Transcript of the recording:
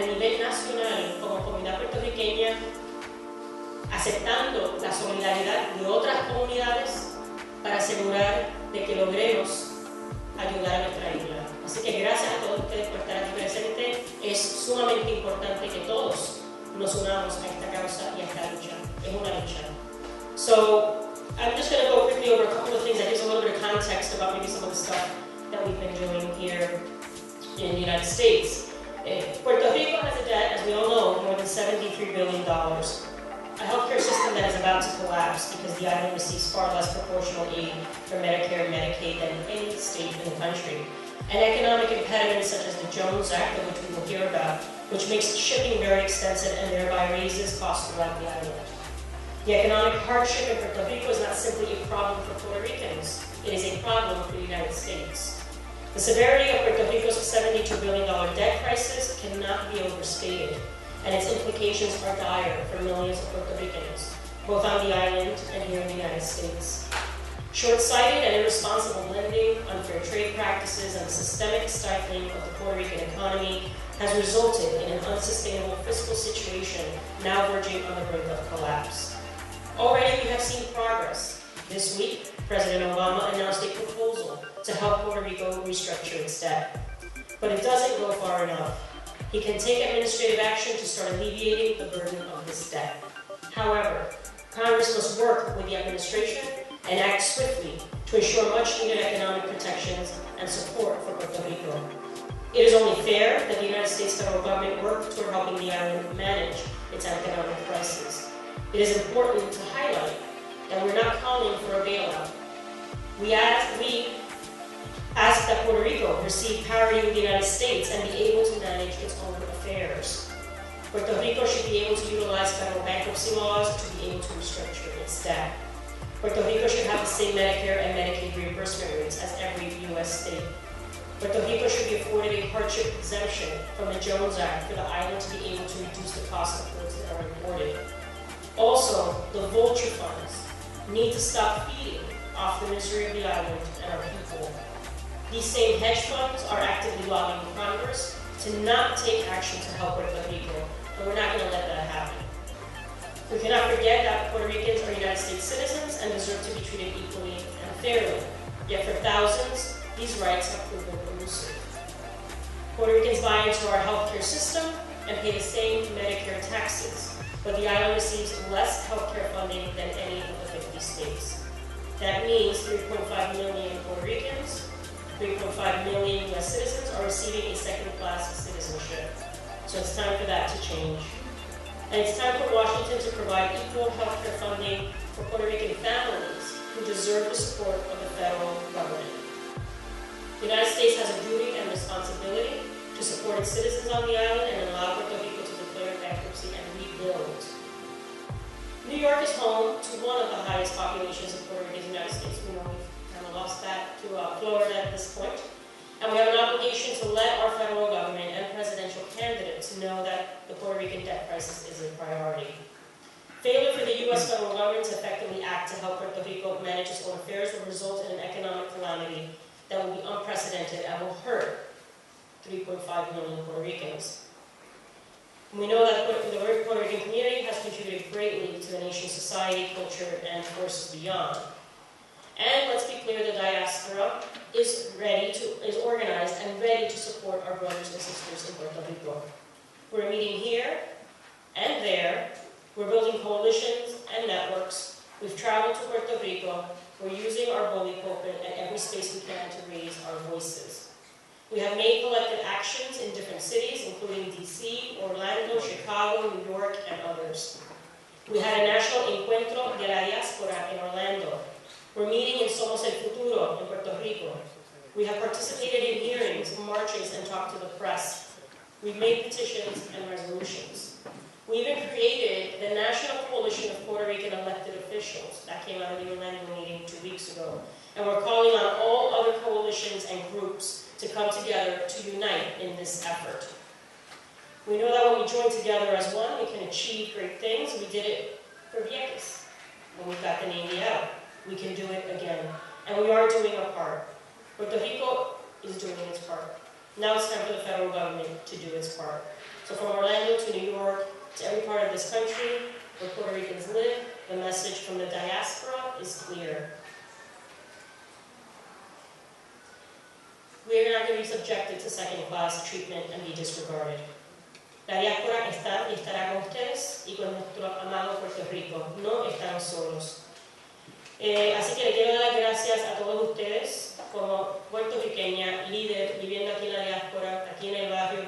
nivel nacional como comunidad puertorriqueña, aceptando la solidaridad de otras comunidades para asegurar de que logremos ayudar a nuestra isla. Así que gracias a todos ustedes por estar aquí presentes. Es sumamente importante que todos nos unamos a esta causa y a esta lucha. Es una lucha. So, I'm just going to go quickly over a couple of things that gives a little bit of context about maybe some of the stuff that we've been doing here in the United States. Puerto Rico has a debt, as we all know, of more than $73 billion. A healthcare system that is about to collapse because the island receives far less proportional aid from Medicare and Medicaid than any state in the country. And economic impediments such as the Jones Act, of which we will hear about, which makes shipping very expensive and thereby raises costs throughout the island. The economic hardship in Puerto Rico is not simply a problem for Puerto Ricans, it is a problem for the United States. The severity of Puerto Rico's $72 billion debt crisis cannot be overstated, and its implications are dire for millions of Puerto Ricans, both on the island and here in the United States. Short-sighted and irresponsible lending, unfair trade practices, and the systemic stifling of the Puerto Rican economy has resulted in an unsustainable fiscal situation now verging on the brink of collapse. Already we have seen progress. This week, President Obama announced a proposal to help Puerto Rico restructure its debt. But it doesn't go far enough. He can take administrative action to start alleviating the burden of this debt. However, Congress must work with the administration and act swiftly to ensure much-needed economic protections and support for Puerto Rico. It is only fair that the United States federal government work toward helping the island manage its economic crisis. It is important to highlight that we're not calling for a bailout. We ask that Puerto Rico receive parity with the United States and be able to manage its own affairs. Puerto Rico should be able to utilize federal bankruptcy laws to be able to restructure its debt. Puerto Rico should have the same Medicare and Medicaid reimbursement rates as every U.S. state. Puerto Rico should be afforded a hardship exemption from the Jones Act for the island to be able to reduce the cost of goods that are imported. Also, the vulture funds need to stop feeding off the misery of the island and our people. These same hedge funds are actively lobbying Congress to not take action to help Puerto Rico, and we're not going to let that happen. We cannot forget that Puerto Ricans are United States citizens and deserve to be treated equally and fairly. Yet for thousands, these rights have proven elusive. Puerto Ricans buy into our healthcare system and pay the same Medicare taxes, but the island receives less healthcare funding than any of the 50 states. That means 3.5 million Puerto Ricans, 3.5 million U.S. citizens are receiving a second-class citizenship. So it's time for that to change. And it's time for Washington to provide equal health care funding for Puerto Rican families who deserve the support of the federal government. The United States has a duty and responsibility to support its citizens on the island and allow Puerto Rico to declare bankruptcy and rebuild. New York is home to one of the highest populations of Puerto Ricans in the United States. We know we've kind of lost that to Florida at this point. And we have an obligation to let our federal government and presidential candidates know that the Puerto Rican debt crisis is a priority. Failure for the U.S. federal government to effectively act to help Puerto Rico manage its own affairs will result in an economic calamity that will be unprecedented and will hurt 3.5 million Puerto Ricans. We know that the Puerto Rican community has contributed greatly to the nation's society, culture, and forces beyond. And let's be clear, the diaspora is organized and ready to support our brothers and sisters in Puerto Rico. We're meeting here and there. We're building coalitions and networks. We've traveled to Puerto Rico. We're using our bully pulpit at every space we can to raise our voices. We have made collective actions in different cities, including DC, Orlando, Chicago, New York, and others. We had a national encuentro de la Diáspora in Orlando. We're meeting in Somos el Futuro in Puerto Rico. We have participated in hearings, marches, and talked to the press. We've made petitions and resolutions. We even created the National Coalition of Puerto Rican Elected Officials. That came out of the Orlando meeting 2 weeks ago. And we're calling on all other coalitions and groups to come together to unite in this effort. We know that when we join together as one, we can achieve great things. We did it for Vieques when we got the Navy out. We can do it again. And we are doing our part. Puerto Rico is doing its part. Now it's time for the federal government to do its part. So from Orlando to New York, to every part of this country where Puerto Ricans live, the message from the diaspora is clear. We are not going to be subjected to second-class treatment and be disregarded. La diáspora está y estará con ustedes y con nuestro amado Puerto Rico. No están solos. Así que le quiero dar las gracias a todos ustedes como puertorriqueña, líder, viviendo aquí en la diáspora, aquí en el barrio,